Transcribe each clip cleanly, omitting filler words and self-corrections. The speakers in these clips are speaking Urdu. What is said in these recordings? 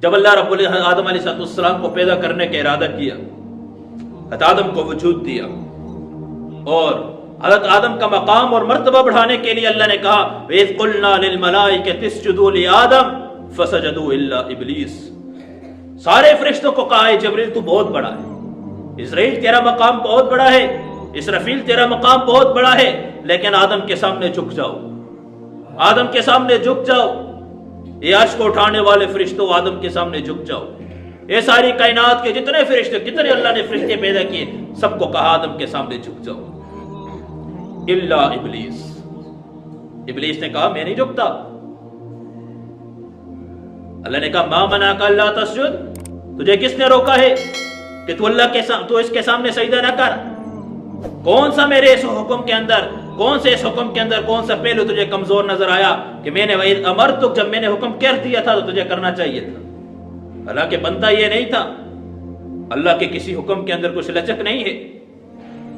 جب اللہ رب آدم علیہ السلام کو پیدا کرنے کا ارادہ کیا، حضرت آدم کو وجود دیا، اور حضرت آدم کا مقام اور مرتبہ بڑھانے کے لیے اللہ نے کہا وَإِذْ قُلْنَا لِلْمَلَائِكَةِ اسْجُدُوا لِآدَمَ فَسَجَدُوا إِلَّا إِبْلِيسَ۔ سارے فرشتوں کو کہا ہے جبریل تو بہت بڑا ہے، اسرائیل تیرا مقام بہت بڑا ہے، اسرافیل تیرا مقام بہت بڑا ہے، لیکن آدم کے سامنے جھک جاؤ، آدم کے سامنے جھک جاؤ، یہ عرش کو اٹھانے والے فرشتوں آدم کے سامنے جھک جاؤ۔ یہ ساری کائنات کے جتنے فرشتے، کتنے اللہ نے فرشتے پیدا کیے، سب کو کہا آدم کے سامنے جھک جاؤ الا ابلیس۔ ابلیس نے کہا میں نہیں جھکتا۔ اللہ نے کہا ما منعک الا تسجد، تجھے کس نے روکا ہے کہ تو اس کے سامنے سجدہ نہ کر؟ کون سا میرے اس حکم کے اندر، کون سے اس حکم کے اندر کون سا پہلو تجھے کمزور نظر آیا کہ میں نے وَإِذْ أَمَرْتُكَ، جب میں نے حکم کر دیا تھا تو تجھے کرنا چاہیے تھا۔ اللہ کے بنتا یہ نہیں تھا، اللہ کے کسی حکم کے اندر کچھ لچک نہیں ہے،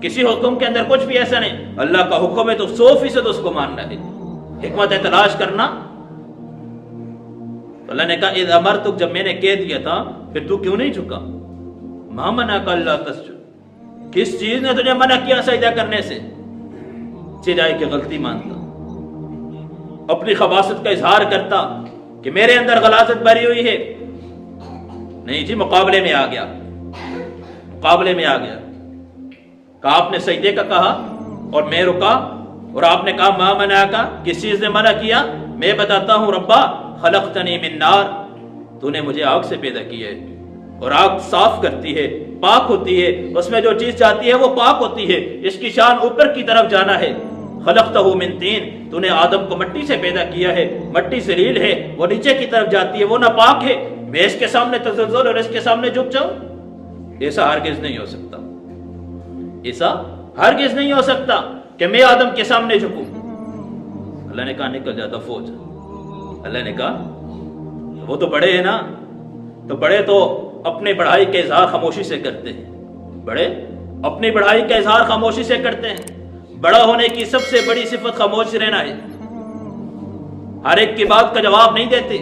کسی حکم کے اندر کچھ بھی ایسا نہیں۔ اللہ کا حکم ہے تو 100% اس کو ماننا ہے، حکمت تلاش کرنا۔ اللہ نے کہا اذ امرتک، جب میں نے کہہ دیا تھا پھر تو کیوں نہیں جھکا؟ ما منعک الا تسجد، کس چیز نے تجھے منع کیا سجدہ کرنے سے؟ جائے کہ غلطی مانتا، اپنی خباثت کا اظہار کرتا کہ میرے اندر غلاظت بھری ہوئی ہے، نہیں جی مقابلے میں آ گیا، مقابلے میں آ گیا۔ کہا آپ نے سجدے کا کہا اور میں رکا، اور آپ نے کہا ما منعک، کس چیز نے منع کیا؟ میں بتاتا ہوں ربا خلقتنی من نار، تو نے مجھے آگ سے پیدا کیا ہے، اور آگ صاف کرتی ہے، پاک ہوتی ہے، اس میں جو چیز جاتی ہے وہ پاک ہوتی ہے، اس کی شان اوپر کی طرف جانا ہے۔ خلقتہ من طین، تو نے آدم کو مٹی سے پیدا کیا ہے، مٹی ذلیل ہے، وہ نیچے کی طرف جاتی ہے، وہ ناپاک ہے، میں اس کے سامنے تزلزل اور اس کے سامنے جھک جاؤں؟ ایسا ہرگز نہیں ہو سکتا، ایسا ہرگز نہیں ہو سکتا کہ میں آدم کے سامنے جھکوں۔ اللہ نے کہا نکل جاتا فوج۔ اللہ نے کہا وہ تو بڑے ہیں نا، تو بڑے تو اپنی بڑائی کا اظہار خاموشی سے کرتے ہیں، بڑے اپنی بڑائی کا اظہار خاموشی سے کرتے ہیں۔ بڑا ہونے کی سب سے بڑی صفت خاموش رہنا ہے، ہر ایک کی بات کا جواب نہیں دیتے۔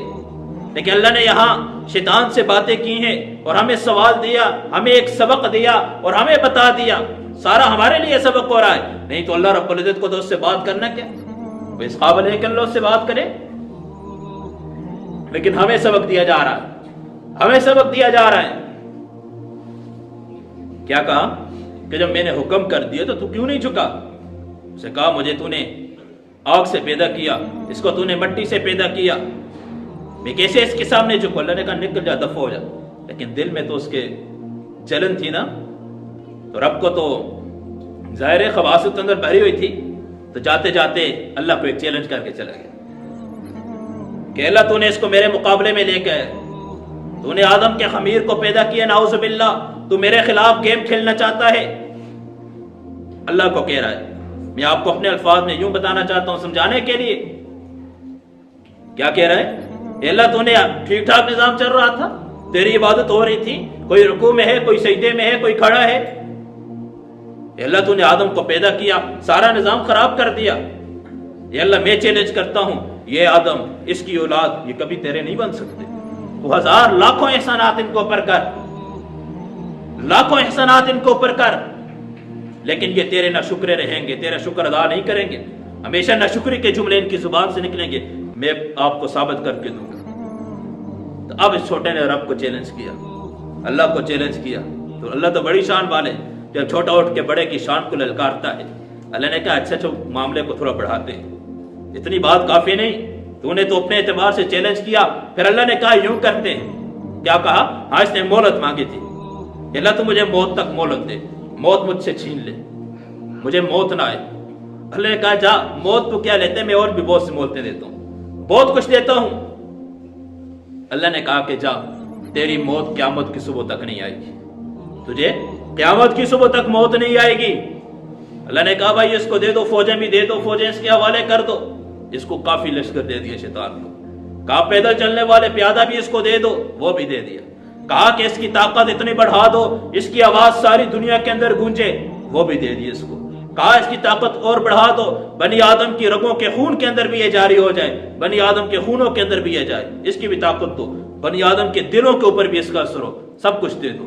لیکن اللہ نے یہاں شیطان سے باتیں کی ہیں اور ہمیں سوال دیا، ہمیں ایک سبق دیا اور ہمیں بتا دیا، سارا ہمارے لیے سبق ہو رہا ہے۔ نہیں تو اللہ رب العزت کو تو اس سے بات کرنا کیا، وہ اس قابل ہے کہ اللہ اس سے بات کرے، لیکن ہمیں سبق دیا جا رہا ہے، ہمیں سبق دیا جا رہا ہے۔ کیا کہا کہ جب میں نے حکم کر دیا تو کیوں نہیں جھکا؟ اسے کہا مجھے تو نے آگ سے پیدا کیا، اس کو تو نے مٹی سے پیدا کیا، میں کیسے اس کے سامنے جھکوں؟ اللہ نے کہا نکل جا، دفع ہو جا۔ لیکن دل میں تو اس کے جلن تھی نا، تو رب کو تو ظاہر خباثت اندر بھری ہوئی تھی، تو جاتے جاتے اللہ کو ایک چیلنج کر کے چلا گیا کہ اللہ تو نے اس کو میرے مقابلے میں لے کے آیا، تو نے آدم کے خمیر کو پیدا کیا، نعوذ باللہ تو میرے خلاف گیم کھیلنا چاہتا ہے۔ اللہ کو کہہ رہا ہے، میں آپ کو اپنے الفاظ میں یوں بتانا چاہتا ہوں سمجھانے کے لیے۔ کیا کہہ رہا ہے؟ اے اللہ تو نے ٹھیک ٹھاک نظام چل رہا تھا، تیری عبادت ہو رہی تھی، کوئی رکوع میں ہے، کوئی سجدے میں ہے، کوئی کھڑا ہے۔ اے اللہ تو نے آدم کو پیدا کیا، سارا نظام خراب کر دیا۔ اے اللہ میں چیلنج کرتا ہوں، یہ آدم، اس کی اولاد، یہ کبھی تیرے نہیں بن سکتے۔ تو ہزار لاکھوں احسانات ان کو اوپر کر، لاکھوں احسانات ان کو اوپر کر، لیکن یہ تیرے نہ شکرے رہیں گے، تیرا شکر ادا نہیں کریں گے، ہمیشہ نہ شکری کے جملے ان کی زبان سے نکلیں گے، میں آپ کو ثابت کر کے دوں گا۔ تو اب اس چھوٹے نے رب کو چیلنج کیا، اللہ کو چیلنج کیا، تو اللہ تو بڑی شان والے، جب چھوٹا اٹھ کے بڑے کی شان کو للکارتا ہے۔ اللہ نے کہا اچھا معاملے کو تھوڑا بڑھاتے ہیں، اتنی بات کافی نہیں، تو نے تو اپنے اعتبار سے چیلنج کیا۔ پھر اللہ نے کہا یوں کرتے ہیں، کیا کہا؟ ہاں اس نے مہلت مانگی تھی، اللہ تو مجھے موت تک مہلت دے، موت مجھ سے چھین لے، مجھے موت نہ آئے۔ اللہ نے کہا جا، موت تو کیا لیتے، میں اور بھی بہت سی مولتیں دیتا ہوں، بہت کچھ دیتا ہوں۔ اللہ نے کہا کہ جا، تیری موت قیامت کی صبح تک نہیں آئے گی، تجھے قیامت کی صبح تک موت نہیں آئے گی۔ اللہ نے کہا بھائی اس کو دے دو، فوجیں بھی دے دو، فوجیں اس کے حوالے کر دو۔ اس کو کافی لشکر دے دیا شیطان کو، کہا پیدل چلنے والے پیادہ بھی اس کو دے دو، وہ بھی دے دیا۔ کہا کہ اس کی طاقت اتنی بڑھا دو، اس کی آواز ساری دنیا کے اندر گونجے، وہ بھی دے دی اس کو۔ کہا اس کی طاقت اور بڑھا دو، بنی آدم کی رگوں کے خون کے اندر بھی یہ جاری ہو جائے، بنی آدم کے خونوں کے اندر بھی یہ جائے، اس کی بھی طاقت دو۔ بنی آدم کے دلوں کے اوپر بھی اس کا اثر ہو، سب کچھ دے دو۔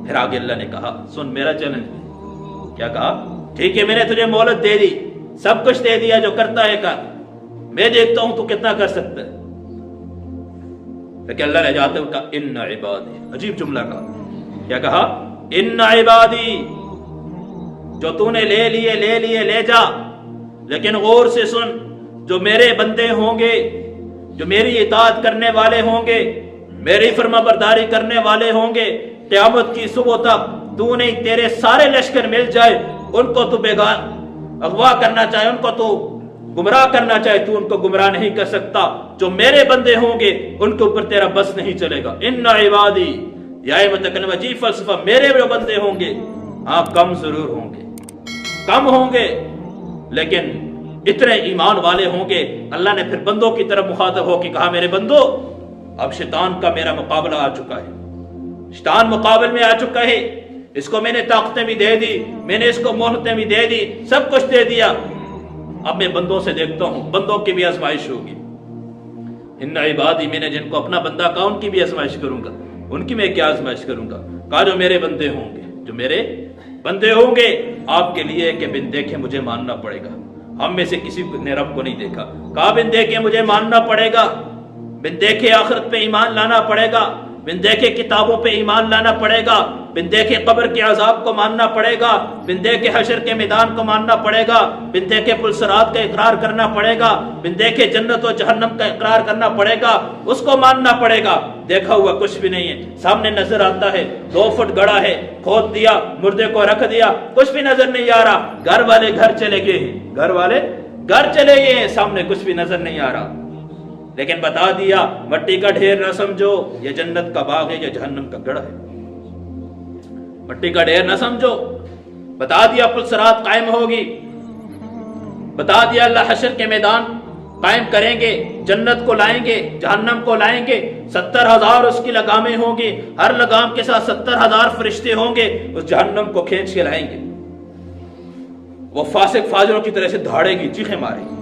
پھر آگے اللہ نے کہا سن میرا چیلنج، کیا کہا؟ ٹھیک ہے میں نے تجھے مہلت دے دی، سب کچھ دے دیا، جو کرتا ہے کر، میں دیکھتا ہوں تو کتنا کر سکتا ہے۔ لیکن اللہ نے جاتے ہوئے کہا ان عبادی، عجیب جملہ کہا، کیا کہا؟ ان عبادی، جو تو نے لے لیے لے جا، لیکن غور سے سن، جو میرے بندے ہوں گے، جو میری اطاعت کرنے والے ہوں گے، میری فرما برداری کرنے والے ہوں گے، قیامت کی صبح تک تو نہیں تیرے سارے لشکر مل جائے، ان کو تو اغوا کرنا چاہے، ان کو تو گمراہ کرنا چاہے، تو ان کو گمراہ نہیں کر سکتا۔ جو میرے بندے ہوں گے ان کے اوپر تیرا بس نہیں چلے گا۔ ان عبادی، یا متکلم عجیب فلسفہ، میرے جو بندے ہوں گے، ہاں کم ضرور ہوں گے، کم ہوں گے، لیکن اتنے ایمان والے ہوں گے۔ اللہ نے پھر بندوں کی طرف مخاطب ہو کے کہا میرے بندو، اب شیطان کا میرا مقابلہ آ چکا ہے، شیطان مقابل میں آ چکا ہے، اس کو میں نے طاقتیں بھی دے دی، میں نے اس کو مہلتیں بھی دے دی، سب کچھ دے دیا، اب میں بندوں سے دیکھتا ہوں، بندوں کی بھی آزمائش ہوگی۔ ان عبادی، میں نے جن کو اپنا بندہ کہا ان کی بھی آزمائش کروں گا، ان کی میں کیا آزمائش کروں گا؟ کہا جو میرے بندے ہوں گے، جو میرے بندے ہوں گے، آپ کے لیے کہ بن دیکھے مجھے ماننا پڑے گا۔ ہم میں سے کسی نے رب کو نہیں دیکھا، کہا بن دیکھے مجھے ماننا پڑے گا، بن دیکھے آخرت پہ ایمان لانا پڑے گا، بن دیکھے کتابوں پہ ایمان لانا پڑے گا، بن دیکھے قبر کے عذاب کو ماننا پڑے گا، بن دیکھے حشر کے میدان کو ماننا پڑے گا، بن دیکھے پلسرات کا اقرار کرنا پڑے گا، بن دیکھے جنت و جہنم کا اقرار کرنا پڑے گا، اس کو ماننا پڑے گا۔ دیکھا ہوا کچھ بھی نہیں ہے، سامنے نظر آتا ہے 2 فٹ گڑا ہے، کھود دیا، مردے کو رکھ دیا، کچھ بھی نظر نہیں آ رہا، گھر والے گھر چلے گئے ہیں، گھر والے گھر چلے گئے ہیں، سامنے کچھ بھی نظر نہیں آ رہا، لیکن بتا دیا مٹی کا ڈھیر نہ سمجھو یہ جنت کا باغ ہے، یہ جہنم کا گڑھ ہے، مٹی کا ڈھیر نہ سمجھو، بتا دیا پلسرات قائم ہوگی، بتا دیا اللہ حشر کے میدان قائم کریں گے، جنت کو لائیں گے، جہنم کو لائیں گے، 70,000 اس کی لگامیں ہوں گی، ہر لگام کے ساتھ 70,000 فرشتے ہوں گے، اس جہنم کو کھینچ کے لائیں گے، وہ فاسق فاجروں کی طرح سے دھاڑے گی، چیخیں مارے گی،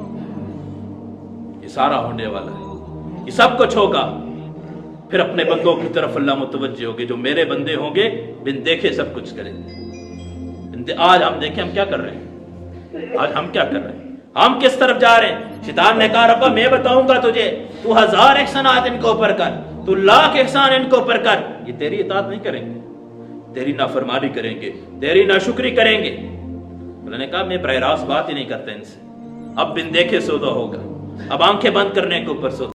یہ سارا ہونے والا ہے، یہ سب کچھ ہوگا۔ پھر اپنے بندوں کی طرف اللہ متوجہ ہوگے، جو میرے بندے ہوں گے بن دیکھے سب کچھ کریں گے۔ آج ہم دیکھیں ہم کیا کر رہے ہیں، آج ہم کیا کر رہے ہیں، ہم کس طرف جا رہے ہیں؟ شیطان نے کہا ربا میں بتاؤں گا تجھے، تو 1000 احسانات ان کے اوپر کر، تو 1,00,000 احسان ان کے اوپر کر، یہ تیری اطاعت نہیں کریں گے، تیری نافرمانی کریں گے، تیری ناشکری کریں گے۔ اللہ نے کہا میں براہ راست بات ہی نہیں کرتا ان سے، اب بن دیکھے سودا ہوگا، اب آنکھیں بند کرنے کے اوپر سودا